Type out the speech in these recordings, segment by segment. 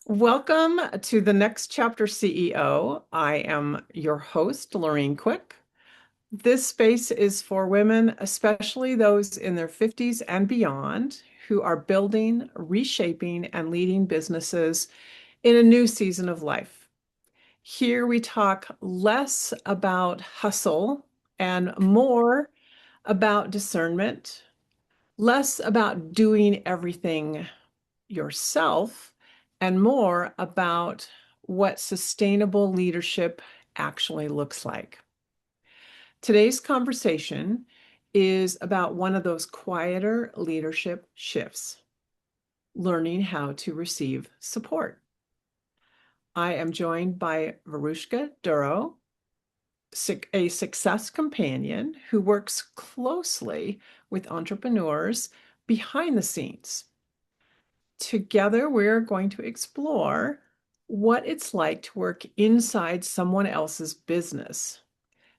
Welcome to the Next Chapter CEO. I am your host, Lorraine Quick. This space is for women, especially those in their 50s and beyond, who are building, reshaping, and leading businesses in a new season of life. Here we talk less about hustle and more about discernment, less about doing everything yourself and more about what sustainable leadership actually looks like. Today's conversation is about one of those quieter leadership shifts, learning how to receive support. I am joined by Veruschka Durow, a success companion who works closely with entrepreneurs behind the scenes. Together, we're going to explore what it's like to work inside someone else's business,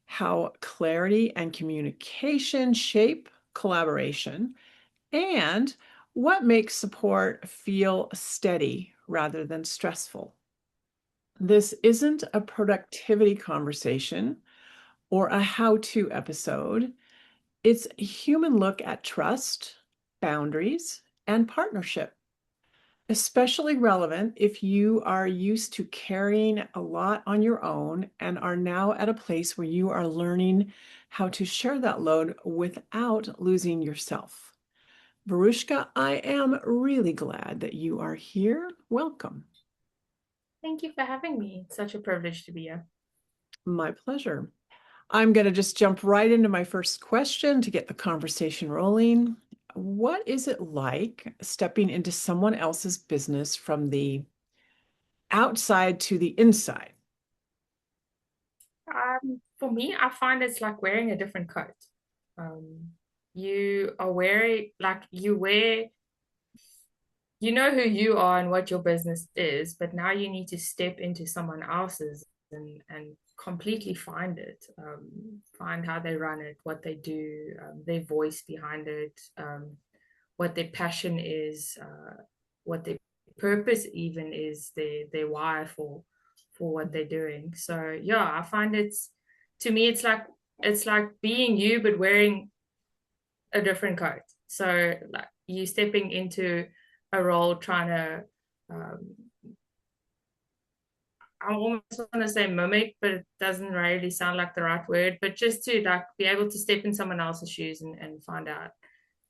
how clarity and communication shape collaboration, and what makes support feel steady rather than stressful. This isn't a productivity conversation or a how-to episode. It's a human look at trust, boundaries, and partnership. Especially relevant if you are used to carrying a lot on your own and are now at a place where you are learning how to share that load without losing yourself. Veruschka, I am really glad that you are here. Welcome. Thank you for having me. It's such a privilege to be here. My pleasure. I'm going to just jump right into my first question to get the conversation rolling. What is it like stepping into someone else's business from the outside to the inside? For me, I find it's like wearing a different coat. Um, you are wearing, like, you know who you are and what your business is, but now you need to step into someone else's and completely find it, find how they run it, what they do, their voice behind it, what their passion is, what their purpose even is, their why for what they're doing. So yeah, I find to me it's like being you but wearing a different coat. So like you stepping into a role trying to um, I almost want to say mimic, but it doesn't really sound like the right word. But just to like be able to step in someone else's shoes and find out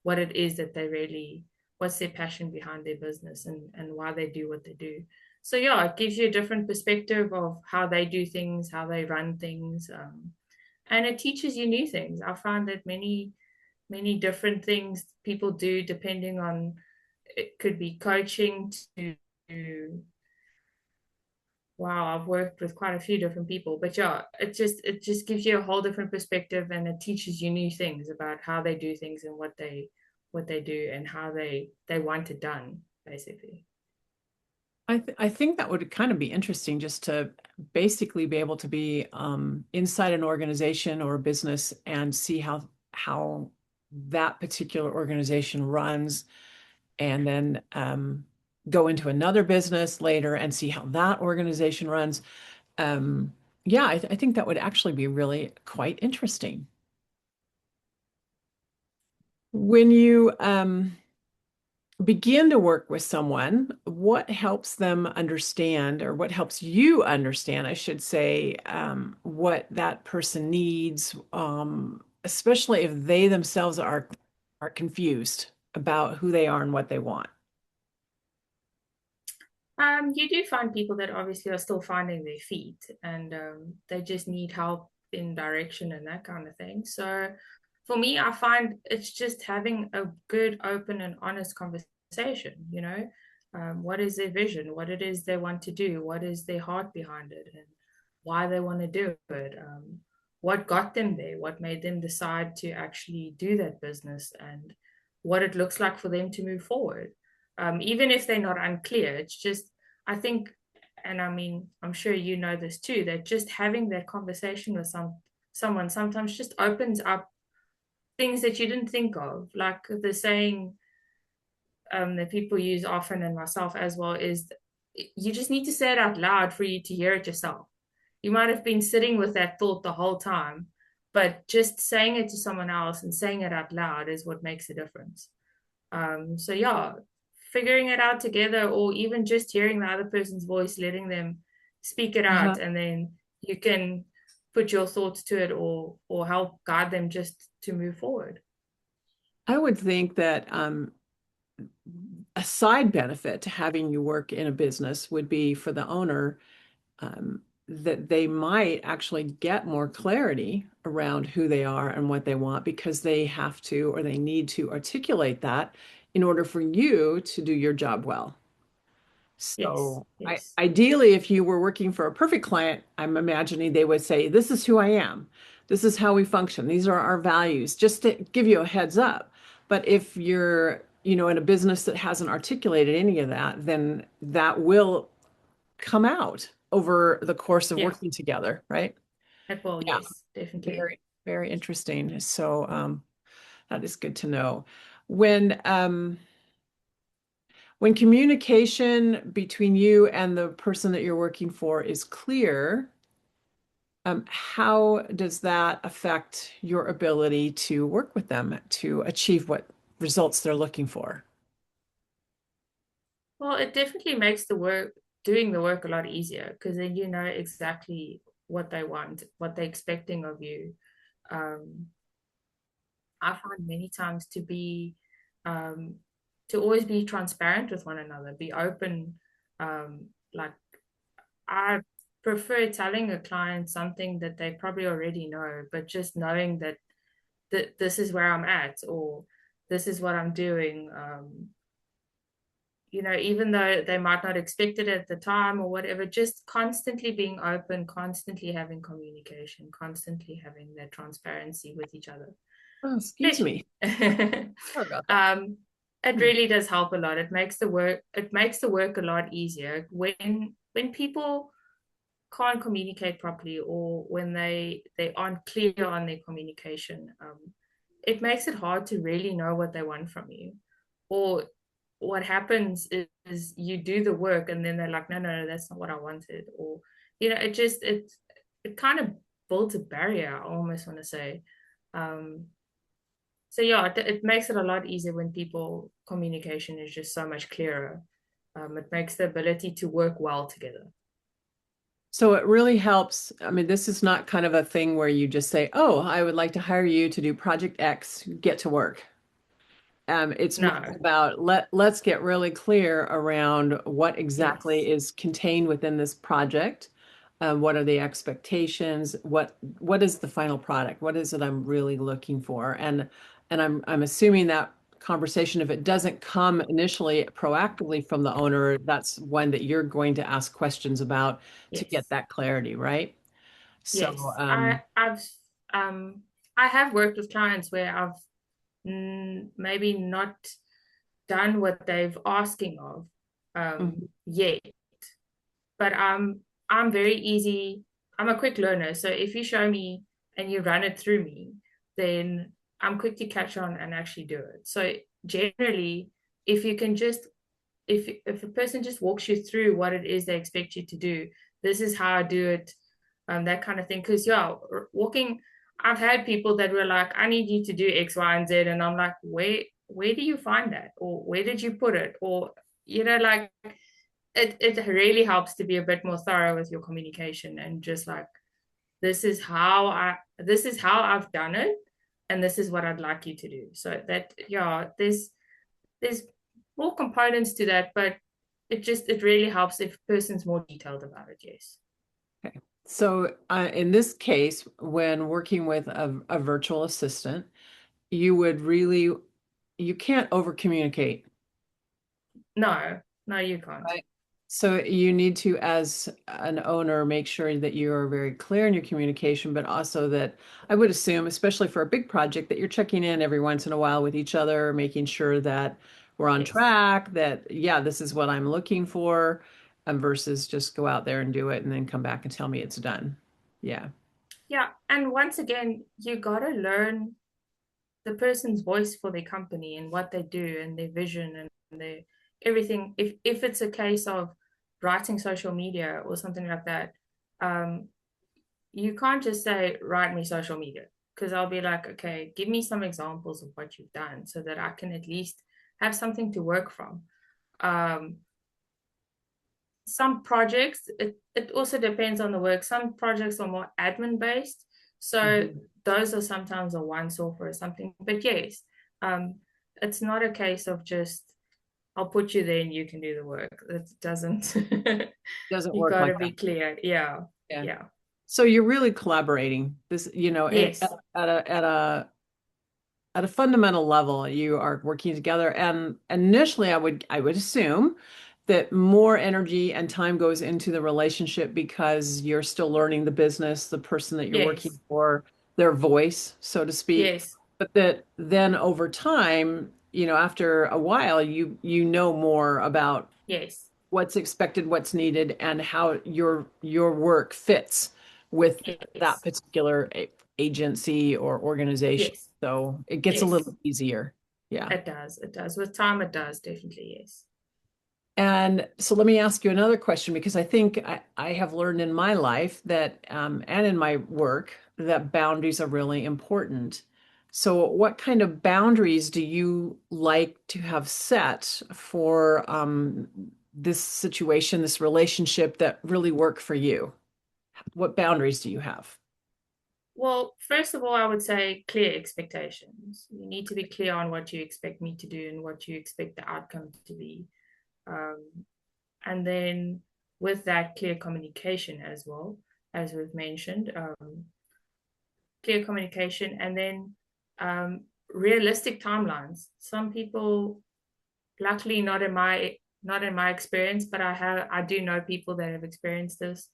what it is that they really, what's their passion behind their business and why they do what they do. So yeah, it gives you a different perspective of how they do things, how they run things, and it teaches you new things. I find that many different things people do depending on, it could be coaching to wow, I've worked with quite a few different people, but yeah, it just gives you a whole different perspective and it teaches you new things about how they do things and what they do and how they want it done, basically. I think that would kind of be interesting just to basically be able to be inside an organization or a business and see how that particular organization runs, and then go into another business later and see how that organization runs. Um, yeah, I think that would actually be really quite interesting. When you begin to work with someone, what helps them understand, or what helps you understand, I should say, what that person needs, especially if they themselves are confused about who they are and what they want? You do find people that obviously are still finding their feet and they just need help in direction and that kind of thing. So for me, I find it's just having a good, open, and honest conversation, what is their vision, what it is they want to do, what is their heart behind it, and why they want to do it, what got them there, what made them decide to actually do that business, and what it looks like for them to move forward. Even if they're not unclear, it's just, I think, and I mean, I'm sure you know this too, that just having that conversation with someone sometimes just opens up things that you didn't think of. Like the saying that people use often, and myself as well, is you just need to say it out loud for you to hear it yourself. You might have been sitting with that thought the whole time, but just saying it to someone else and saying it out loud is what makes a difference. So yeah, figuring it out together, or even just hearing the other person's voice, letting them speak it Uh-huh. out, and then you can put your thoughts to it, or help guide them just to move forward. I would think that a side benefit to having you work in a business would be for the owner, that they might actually get more clarity around who they are and what they want because they have to or they need to articulate that in order for you to do your job well. Yes, So, yes, ideally, if you were working for a perfect client, I'm imagining they would say, "This is who I am. This is how we function. These are our values," just to give you a heads up. But if you're, in a business that hasn't articulated any of that, then that will come out over the course of yeah, working together, right? at will, Yeah, yes, definitely. very, very interesting. So, that is good to know. When when communication between you and the person that you're working for is clear, how does that affect your ability to work with them to achieve what results they're looking for? Well, it definitely makes doing the work a lot easier, because then you know exactly what they want, what they're expecting of you. Um, I find many times um, to always be transparent with one another, be open. Like, I prefer telling a client something that they probably already know, but just knowing that this is where I'm at, or this is what I'm doing. Even though they might not expect it at the time or whatever, just constantly being open, constantly having communication, constantly having that transparency with each other. Oh, excuse me. Sorry about that. um, it Hmm. really does help a lot. It makes the work a lot easier when people can't communicate properly, or when they aren't clear on their communication. It makes it hard to really know what they want from you. Or what happens is you do the work and then they're like, no, no, no, that's not what I wanted. Or it kind of builds a barrier, I almost want to say. um so yeah, it makes it a lot easier when people communication is just so much clearer. It makes the ability to work well together. So it really helps. I mean, this is not kind of a thing where you just say, "Oh, I would like to hire you to do project X, get to work." It's more No. about let's get really clear around what exactly Yes. is contained within this project. What are the expectations? What is the final product? What is it I'm really looking for? And I'm assuming that conversation, if it doesn't come initially proactively from the owner, that's one that you're going to ask questions about to get Yes. that clarity, right? So, Yes. Um I have worked with clients where I've maybe not done what they've asking of mhm. yet, but I'm very easy. I'm a quick learner, so if you show me and you run it through me, then I'm quick to catch on and actually do it. So generally, if you can just if a person just walks you through what it is they expect you to do, this is how I do it, that kind of thing. Because yeah, walking, I've had people that were like, I need you to do X, Y, and Z, and I'm like, where do you find that, or where did you put it, or like, it really helps to be a bit more thorough with your communication, and just like, this is how I've done it, and this is what I'd like you to do. So that, yeah, there's more components to that, but it really helps if a person's more detailed about it. Yes. Okay. So, in this case, when working with a virtual assistant, you would really, you can't over communicate, No, no, you can't. right? So you need to, as an owner, make sure that you are very clear in your communication, but also that I would assume, especially for a big project, that you're checking in every once in a while with each other, making sure that we're on Yes. track, that, yeah, this is what I'm looking for, versus just go out there and do it and then come back and tell me it's done. Yeah. Yeah. And once again, you gotta learn the person's voice for their company and what they do and their vision and their everything. If it's a case of writing social media or something like that, um, you can't just say, write me social media, because I'll be like, okay, give me some examples of what you've done so that I can at least have something to work from. Um, some projects, it also depends on the work. Some projects are more admin based. So Mhm. those are sometimes a once off or something. But yes, um, it's not a case of just, I'll put you there and you can do the work. It doesn't, Doesn't you work got to like be that. clear. Yeah. Yeah. Yeah. So you're really collaborating. This, Yes. at a fundamental level, you are working together. And initially, I would assume that more energy and time goes into the relationship because you're still learning the business, the person that you're working Yes. for, their voice, so to speak. Yes. But that then over time, after a while, you know more about Yes. what's expected, what's needed, and how your work fits with that Yes. particular agency or organization. Yes. So it gets a Yes. little easier. Yeah. It does. It does. With time, it does. Definitely. Yes. And so let me ask you another question because I think I have learned in my life that, and in my work, that boundaries are really important. So, what kind of boundaries do you like to have set for this situation, this relationship that really work for you? What boundaries do you have? Well, first of all, I would say clear expectations. You need to be clear on what you expect me to do and what you expect the outcome to be. Um, and then with that, clear communication as well, as we've mentioned, clear communication, and then um, realistic timelines. Some people, luckily, not in my experience, but I do know people that have experienced this,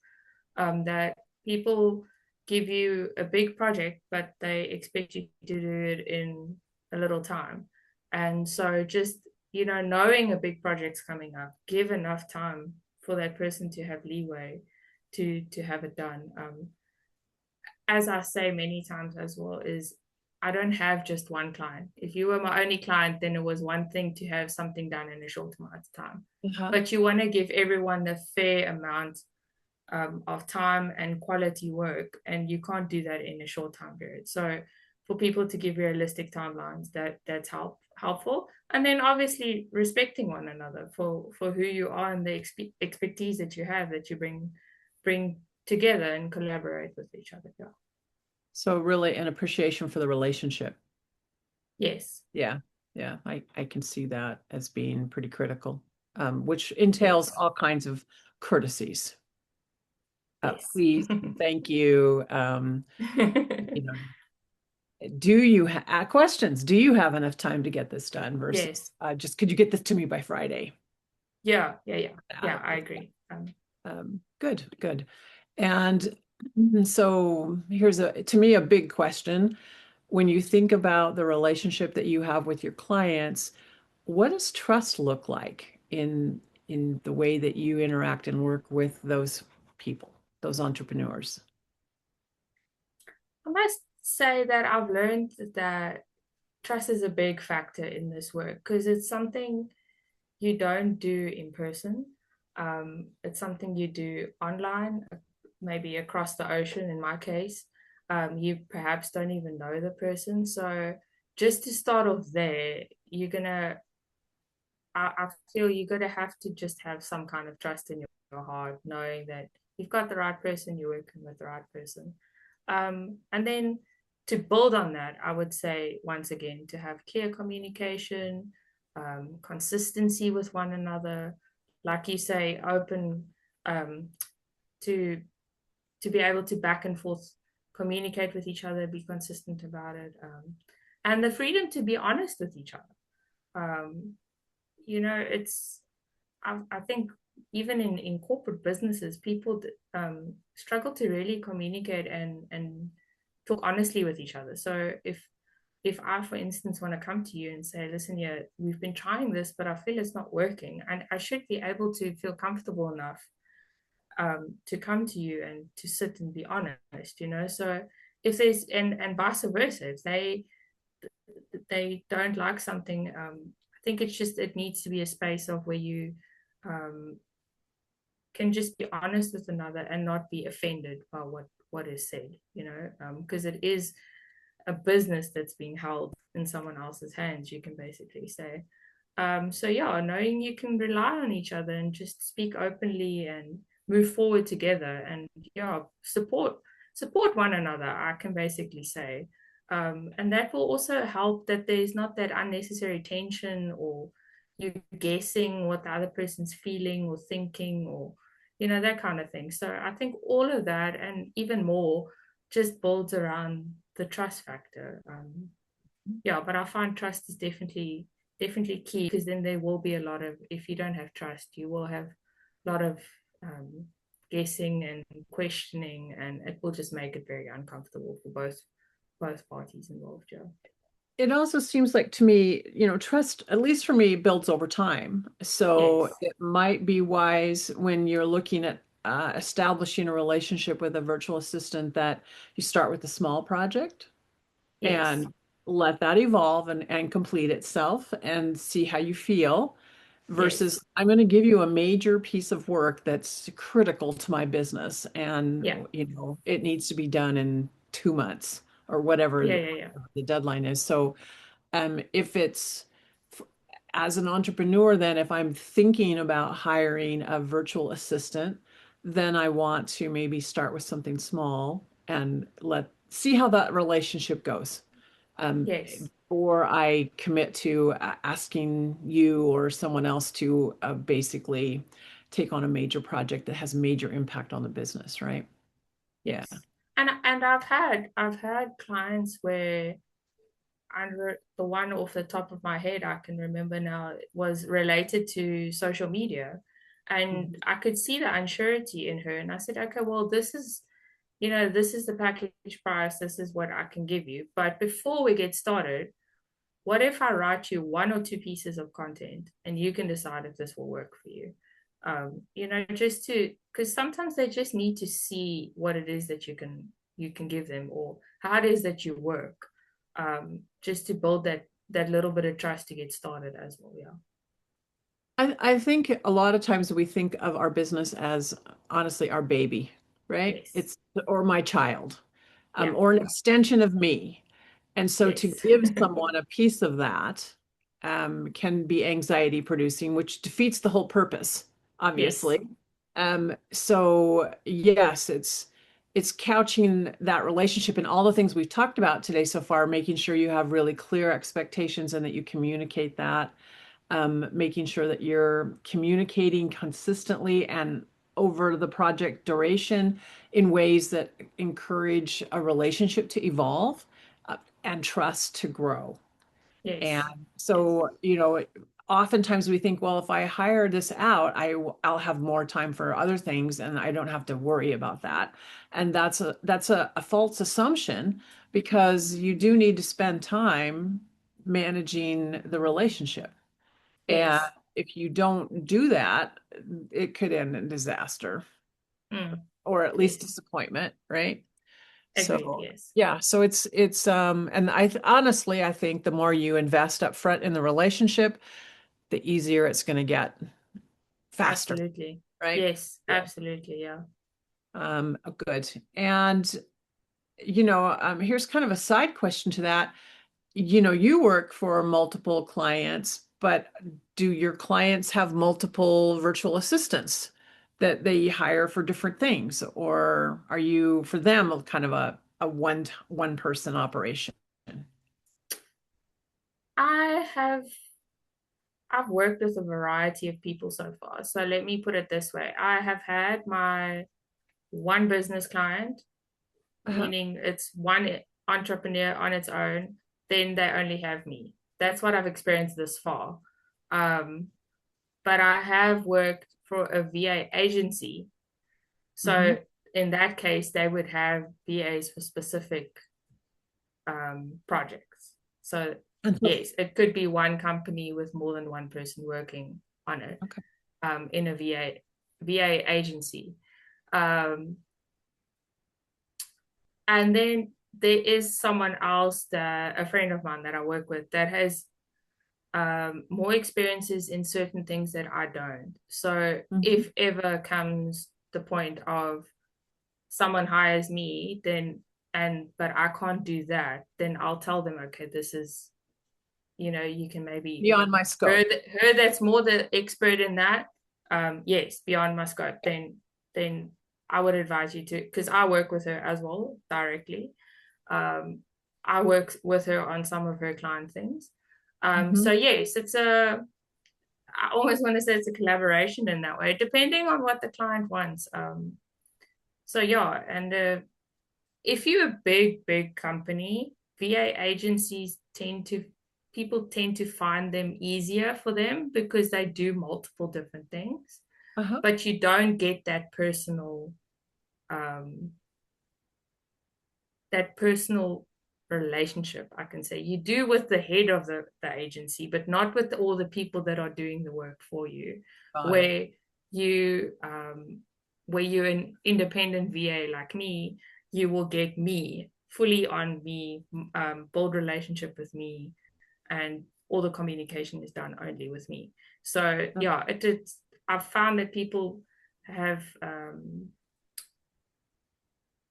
that people give you a big project, but they expect you to do it in a little time. And so just, knowing a big project's coming up, give enough time for that person to have leeway to have it done. As I say many times as well, is I don't have just one client. If you were my only client, then it was one thing to have something done in a short amount of time. Uh-huh. But you want to give everyone the fair amount of time and quality work, and you can't do that in a short time period. So for people to give realistic timelines, that's helpful, and then obviously respecting one another for who you are and the expertise that you have that you bring together and collaborate with each other. Yeah. So really an appreciation for the relationship. Yes. Yeah. Yeah. I can see that as being pretty critical, which entails Yes. all kinds of courtesies. Yes. Please, thank you. You know, do you have questions? Do you have enough time to get this done versus Yes. just could you get this to me by Friday? Yeah. Yeah. Yeah. Out Yeah. of I this. agree. Good, good. And so here's to me, a big question. When you think about the relationship that you have with your clients, what does trust look like in the way that you interact and work with those people, those entrepreneurs? I must say that I've learned that trust is a big factor in this work because it's something you don't do in person. It's something you do online, maybe across the ocean in my case. You perhaps don't even know the person. So just to start off there, I feel you're gonna have to just have some kind of trust in your heart, knowing that you've got the right person, you're working with the right person. And then to build on that, I would say once again to have clear communication, consistency with one another, like you say, open um, to to be able to back and forth communicate with each other, be consistent about it, and the freedom to be honest with each other. Um, it's I think even in corporate businesses, people struggle to really communicate and talk honestly with each other. So if I, for instance, want to come to you and say, listen, yeah, we've been trying this, but I feel it's not working, and I should be able to feel comfortable enough to come to you and to sit and be honest. So if there's and vice versa, if they don't like something, I think it's just it needs to be a space of where you um, can just be honest with another and not be offended by what is said, because it is a business that's being held in someone else's hands, you can basically say. So yeah, knowing you can rely on each other and just speak openly and move forward together, and yeah, support one another, I can basically say. And that will also help that there's not that unnecessary tension, or you guessing what the other person's feeling or thinking, or that kind of thing. So I think all of that and even more just builds around the trust factor. Yeah, but I find trust is definitely key, because then there will be a lot of, if you don't have trust, you will have a lot of guessing and questioning, and it will just make it very uncomfortable for both parties involved. Yeah. It also seems like to me, trust, at least for me, builds over time. So Yes. it might be wise when you're looking at establishing a relationship with a virtual assistant that you start with a small project Yes. and let that evolve and complete itself and see how you feel Yes. versus I'm going to give you a major piece of work that's critical to my business and Yeah. it needs to be done in 2 months or whatever Yeah. Yeah. Yeah. the deadline is. So if it's as an entrepreneur, then if I'm thinking about hiring a virtual assistant, then I want to maybe start with something small and let see how that relationship goes. Yes. Or I commit to asking you or someone else to basically take on a major project that has major impact on the business, right? Yeah. Yes. And I've had clients where, under the one off the top of my head I can remember now, was related to social media. And Mhm. I could see the unsurety in her. And I said, okay, well, this is the package price. This is what I can give you. But before we get started, what if I write you one or two pieces of content and you can decide if this will work for you? Just to, because sometimes they just need to see what it is that you can give them, or how it is that you work, just to build that little bit of trust to get started as well. Yeah. I think a lot of times we think of our business as honestly our baby, right? Yes. It's or my child, Yeah. or an extension of me. And so to Yes. give someone a piece of that can be anxiety producing, which defeats the whole purpose, Yes. obviously. So yes, it's couching that relationship and all the things we've talked about today so far, making sure you have really clear expectations and that you communicate that, making sure that you're communicating consistently and over the project duration in ways that encourage a relationship to evolve and trust to grow. And Yes. Yes. so, oftentimes we think, well, if I hire this out, I'll have more time for other things and I don't have to worry about that. And that's a false assumption because you do need to spend time managing the relationship. And Yes. if you don't do that, it could end in disaster Mm. or at least Yes. disappointment, right? Agreed. So Yes. yeah, so it's and honestly I think the more you invest up front in the relationship, the easier it's going to get faster, Absolutely. right? Yes. Yeah. Absolutely. Yeah. Good. And here's kind of a side question to that. You work for multiple clients, but do your clients have multiple virtual assistants that they hire for different things? Or are you, for them, kind of a one person operation? I have I've worked with a variety of people so far. So let me put it this way. I have had my one business client, Uh-huh. meaning it's one entrepreneur on its own, then they only have me. That's what I've experienced this far. Um, but I have worked for a VA agency. Hmm. So in that case, they would have VAs for specific projects. So yes, it could be one company with more than one person working on it, Okay. in a VA agency. Um, and then there is someone else, that a friend of mine that I work with, that has more experiences in certain things that I don't. So Mhm. if ever comes the point of someone hires me, then but I can't do that, then I'll tell them, okay, this is, you can maybe Beyond my her scope. her that's more the expert in that. Yes, beyond my scope. Then I would advise you to, because I work with her as well directly. Um, I work with her on some of her client things. So Mhm. yes, I almost want to say it's a collaboration in that way, depending on what the client wants. So yeah, and if you're a big company, VA agencies people tend to find them easier for them because they do multiple different things, Uh-huh. but you don't get um, that personal relationship, I can say. You do with the head of the agency, but not with all the people that are doing the work for you, Got it. where you where you're an independent VA like me, you will get me fully on me, build relationship with me, and all the communication is done only with me. So yeah, I've found that people have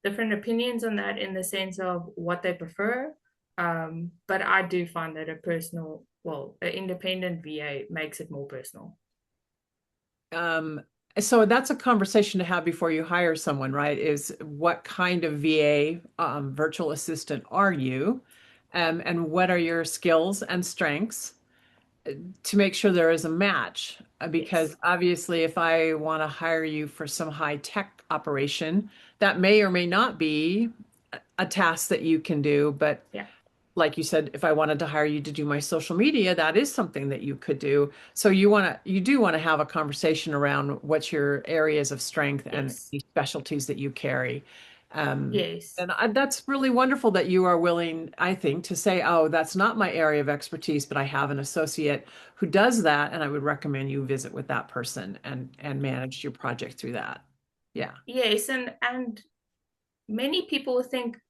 different opinions on that in the sense of what they prefer. But I do find that an independent VA makes it more personal. Um, so that's a conversation to have before you hire someone, right? Is what kind of VA virtual assistant are you? And what are your skills and strengths to make sure there is a match? Because Yes. obviously, if I want to hire you for some high tech operation, that may or may not be a task that you can do, but Yeah. like you said, if I wanted to hire you to do my social media, that is something that you could do. So you do want to have a conversation around what's your areas of strength and Yes. the specialties that you carry. Um, Yes. and that's really wonderful that you are willing, I think, to say, oh, that's not my area of expertise, but I have an associate who does that, and I would recommend you visit with that person and manage your project through that. Yeah. Yes. And many people think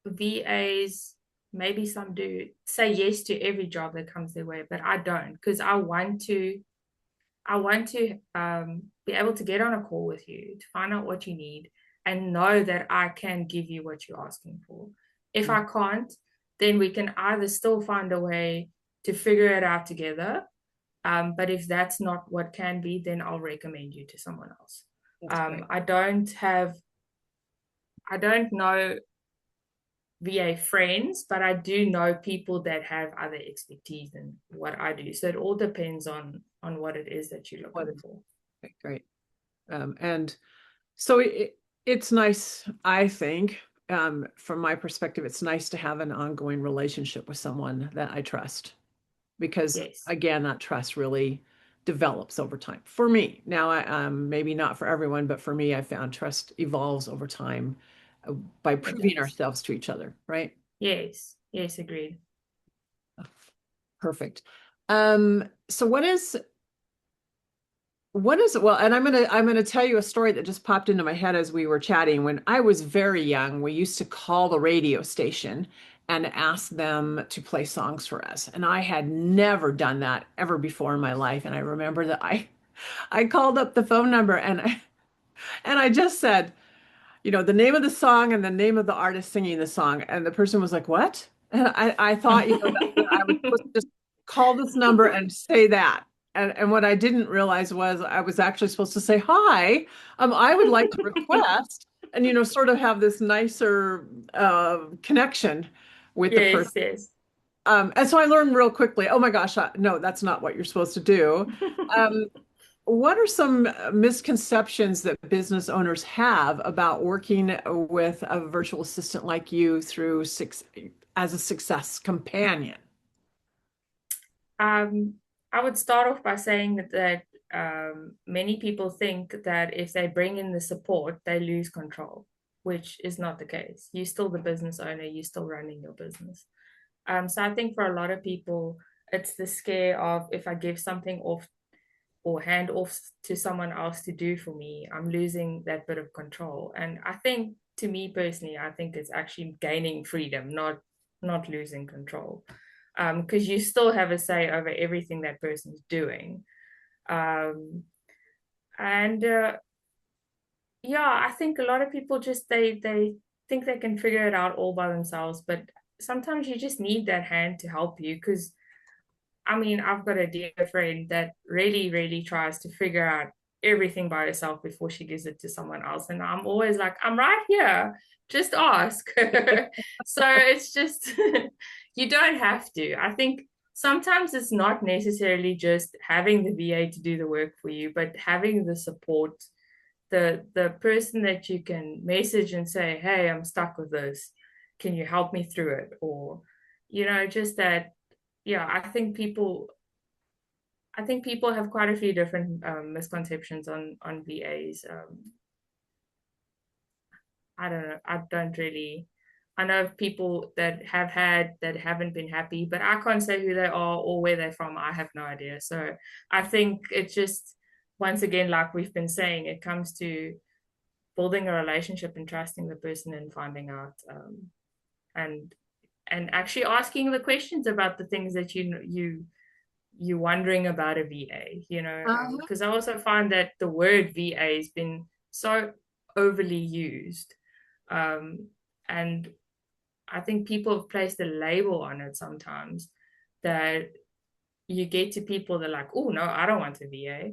VAs, maybe some do, say yes to every job that comes their way, but I don't, because I want to be able to get on a call with you to find out what you need and know that I can give you what you're asking for. If I can't, then we can either still find a way to figure it out together. But if that's not what can be, then I'll recommend you to someone else. That's great. I don't know VA friends, but I do know people that have other expertise than what I do. So it all depends on what it is that you're What looking is for. okay, great. And so it's nice, I think, from my perspective, it's nice to have an ongoing relationship with someone that I trust because, Yes. again, that trust really develops over time. For me, now, maybe not for everyone, but for me, I found trust evolves over time uh, by It proving does. ourselves to each other, right? Yes. Yes, agreed. Perfect. So what is well, and I'm gonna tell you a story that just popped into my head as we were chatting. When I was very young, we used to call the radio station and ask them to play songs for us. And I had never done that ever before in my life. And I remember that I called up the phone number and I just said, the name of the song and the name of the artist singing the song. And the person was like, "What?" And I thought, that I was supposed to just call this number and say that. And what I didn't realize was I was actually supposed to say, "Hi, I would like to request," and, sort of have this nicer connection with the person. Yes, yes. And so I learned real quickly, oh my gosh, no, that's not what you're supposed to do. Um, what are some misconceptions that business owners have about working with a virtual assistant like you as a success companion? Um, I would start off by saying that many people think that if they bring in the support, they lose control, which is not the case. You're still the business owner, you're still running your business. So I think for a lot of people, it's the scare of if I give something off or hand off to someone else to do for me, I'm losing that bit of control. And I think, to me personally, I think it's actually gaining freedom, not losing control. because you still have a say over everything that person's doing. Um, and yeah, I think a lot of people just they think they can figure it out all by themselves, but sometimes you just need that hand to help you. Because I mean, I've got a dear friend that really, really tries to figure out everything by herself before she gives it to someone else. And I'm always like, I'm right here. Just ask. So it's just, you don't have to. I think sometimes it's not necessarily just having the VA to do the work for you, but having the support, the person that you can message and say, hey, I'm stuck with this. Can you help me through it? Or, just that, yeah, I think people have quite a few different misconceptions on VAs. I don't know. I don't really. I know of people that have had that haven't been happy, but I can't say who they are or where they're from. I have no idea. So I think it's just, once again, like we've been saying, it comes to building a relationship and trusting the person and finding out, and actually asking the questions about the things that you're wondering about a VA, Uh-huh. because I also find that the word VA has been so overly used. Um, and I think people have placed a label on it sometimes that you get to people that are like, oh, no, I don't want a VA.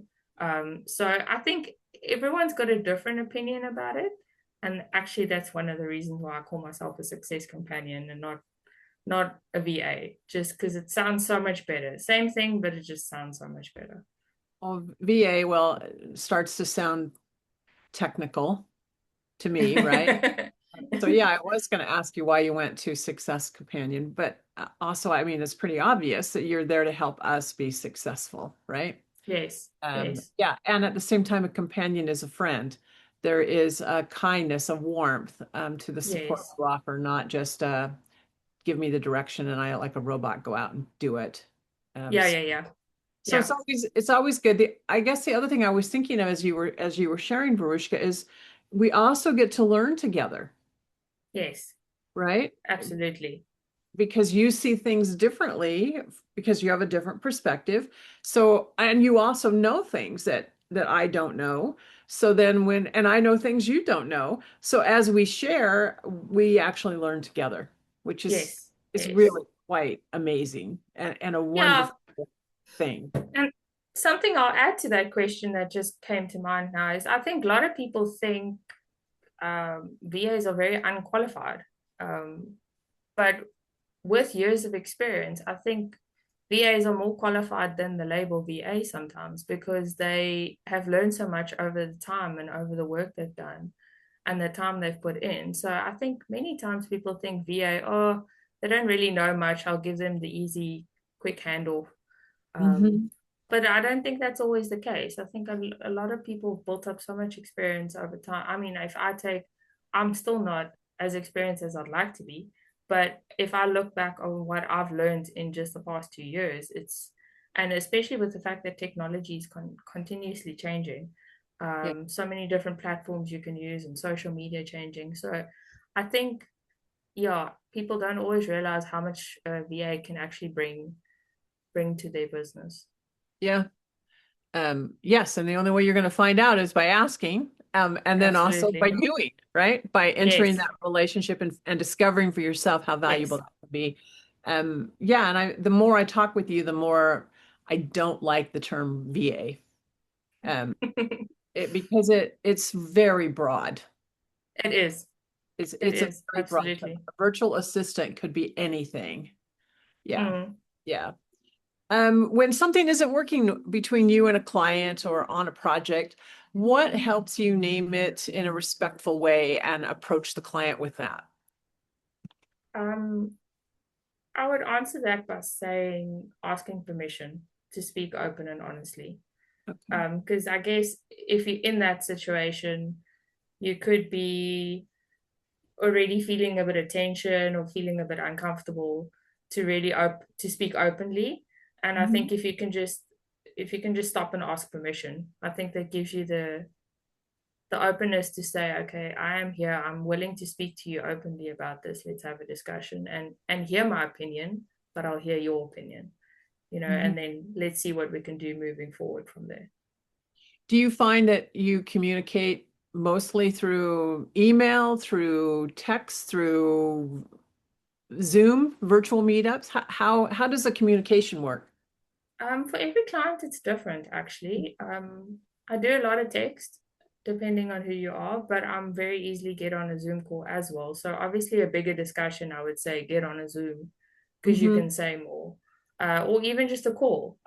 So I think everyone's got a different opinion about it. And actually, that's one of the reasons why I call myself a success companion and not a VA, just because it sounds so much better. Same thing, but it just sounds so much better. Well, VA, well, starts to sound technical to me, right? So yeah, I was going to ask you why you went to Success Companion, but also, I mean, it's pretty obvious that you're there to help us be successful, right? Yes, yes, Yeah, and at the same time, a companion is a friend. There is a kindness, a warmth to the support yes. we offer, not just give me the direction and I, like a robot, go out and do it. Yeah, So, yeah, yeah, so yeah, it's always good. I guess the other thing I was thinking of as you were sharing, Veruschka, is we also get to learn together, yes, right? absolutely. Because you see things differently because you have a different perspective. So, and you also know things that I don't know. So then and I know things you don't know. So as we share, we actually learn together, which Yes, is yes. really quite amazing and a Yeah, wonderful thing. and something I'll add to that question that just came to mind now is I think a lot of people think VAs are very unqualified. Um, but with years of experience, I think VAs are more qualified than the label VA sometimes because they have learned so much over the time and over the work they've done and the time they've put in. So I think many times people think VA, oh, they don't really know much. I'll give them the easy, quick handoff. Um, Hmm. but I don't think that's always the case. I think a lot of people have built up so much experience over time. I mean, I'm still not as experienced as I'd like to be, but if I look back on what I've learned in just the past 2 years, and especially with the fact that technology is continuously changing, Yeah. so many different platforms you can use and social media changing. So I think, yeah, people don't always realize how much VA can actually bring to their business. Yeah. Yes, and the only way you're going to find out is by asking, and then also by Absolutely. doing, right? By entering Yes. that relationship and discovering for yourself how valuable Yes. that can be. Yeah, and the more I talk with you, the more I don't like the term VA, It because it's very broad. is. It It's a is. very broad term. Absolutely. A virtual assistant could be anything. Yeah, Mm. yeah. When something isn't working between you and a client or on a project, what helps you name it in a respectful way and approach the client with that? Um, I would answer that by saying asking permission to speak open and honestly. Okay. Because I guess if you're in that situation, you could be already feeling a bit of tension or feeling a bit uncomfortable to really to speak openly. And I Mhm. think if you can just stop and ask permission, I think that gives you the openness to say, okay, I am here. I'm willing to speak to you openly about this. Let's have a discussion and hear my opinion. but I'll hear your opinion, Mhm. and then let's see what we can do moving forward from there. Do you find that you communicate mostly through email, through text, through Zoom, virtual meetups? How does the communication work? For every client, it's different actually. I do a lot of text depending on who you are, but I'm very easily get on a Zoom call as well. So obviously a bigger discussion, I would say get on a Zoom because you Hmm. can say more, or even just a call.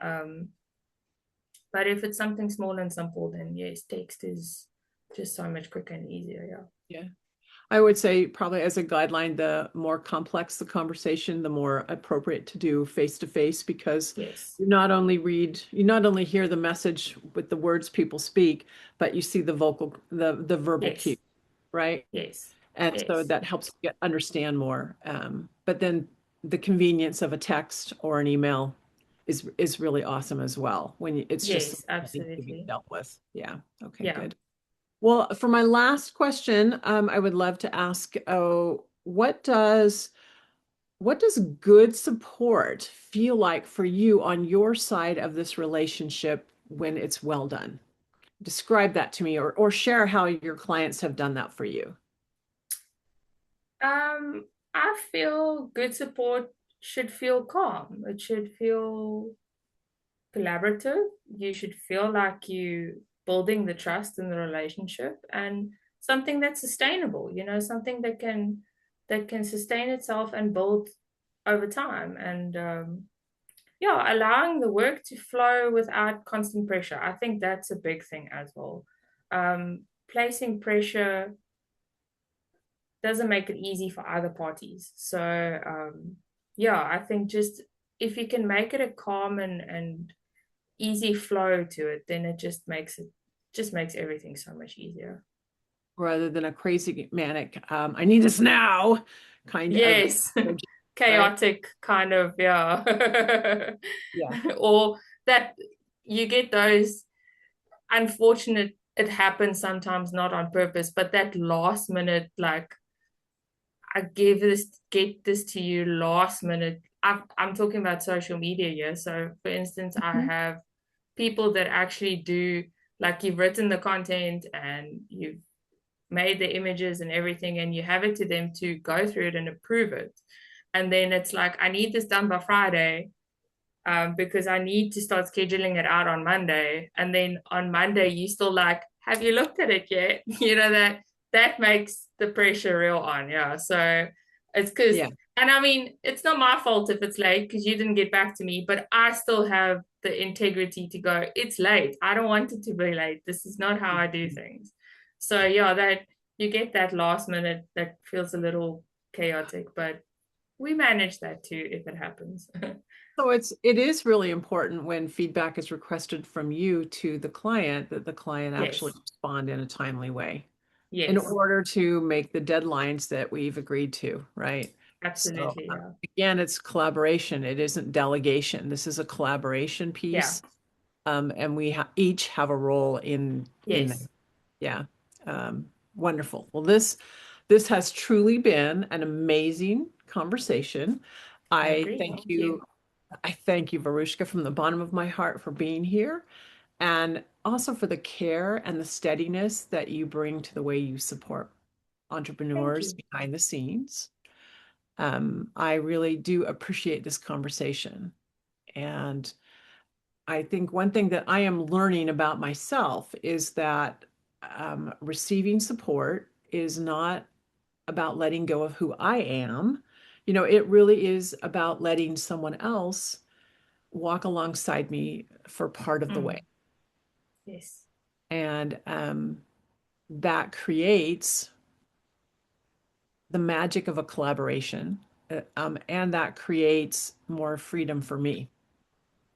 But if it's something small and simple, then yes, text is just so much quicker and easier. Yeah. Yeah. I would say probably as a guideline, the more complex the conversation, the more appropriate to do face to face because Yes. you not only hear the message with the words people speak, but you see the verbal cue, Yes. right? Yes. And so Yes. that helps you understand more. But then the convenience of a text or an email is really awesome as well when it's just Yes. something that needs to be Absolutely. dealt with. Yeah. Okay, Yeah. good. Well, for my last question, I would love to ask, what does good support feel like for you on your side of this relationship when it's well done? Describe that to me or share how your clients have done that for you. I feel good support should feel calm. It should feel collaborative. You should feel like you building the trust in the relationship and something that's sustainable, something that can sustain itself and build over time. And yeah, allowing the work to flow without constant pressure. I think that's a big thing as well. Placing pressure doesn't make it easy for other parties. So yeah, I think just if you can make it a calm and easy flow to it, then it just makes everything so much easier. Rather than a crazy manic, I need this now kind of Yes. energy, right? Chaotic kind of, yeah. Yeah. Or that you get those unfortunate, it happens sometimes not on purpose, but that last minute, like get this to you last minute. I'm talking about social media here. So, for instance, I Mhm. have people that actually do, like, you've written the content and you've made the images and everything, and you have it to them to go through it and approve it. And then it's like, I need this done by Friday, because I need to start scheduling it out on Monday. And then on Monday, you still like, have you looked at it yet? That makes the pressure real on. Yeah. So it's because, Yeah. and I mean, it's not my fault if it's late because you didn't get back to me, but I still have the integrity to go, it's late. I don't want it to be late. This is not how I do things. So yeah, that you get that last minute that feels a little chaotic, but we manage that too if it happens. So it is really important when feedback is requested from you to the client that the client actually Yes. respond in a timely way in Yes, order to make the deadlines that we've agreed to, right? So absolutely. Yeah. again, it's collaboration. It isn't delegation. This is a collaboration Yeah. piece, and we each have a role in that. Yes. Yeah. Wonderful. Well, this has truly been an amazing conversation. I I agree. thank Thank you. you. I thank you, Veruschka, from the bottom of my heart for being here and also for the care and the steadiness that you bring to the way you support Thank entrepreneurs you. behind the scenes. I really do appreciate this conversation. And I think one thing that I am learning about myself is that receiving support is not about letting go of who I am. It really is about letting someone else walk alongside me for part of the way. Mm. Yes. And that creates the magic of a collaboration. And that creates more freedom for me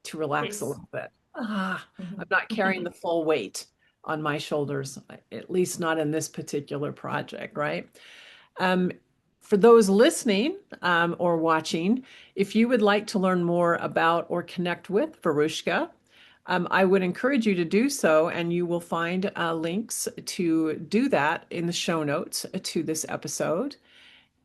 to relax a Yes. little bit. I'm Mhm. not carrying the full weight on my shoulders, at least not in this particular project, right? Um, for those listening or watching, if you would like to learn more about or connect with Veruschka, I would encourage you to do so, and you will find links to do that in the show notes to this episode.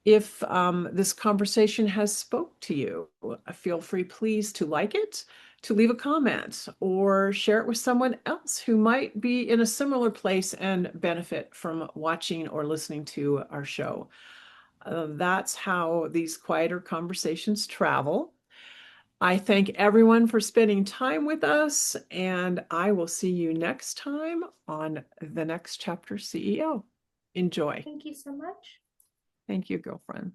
If this conversation has spoke to you, feel free, please, to like it, to leave a comment, or share it with someone else who might be in a similar place and benefit from watching or listening to our show. That's how these quieter conversations travel. I thank everyone for spending time with us, and I will see you next time on the next chapter CEO. Enjoy. Thank you so much. Thank you, girlfriend.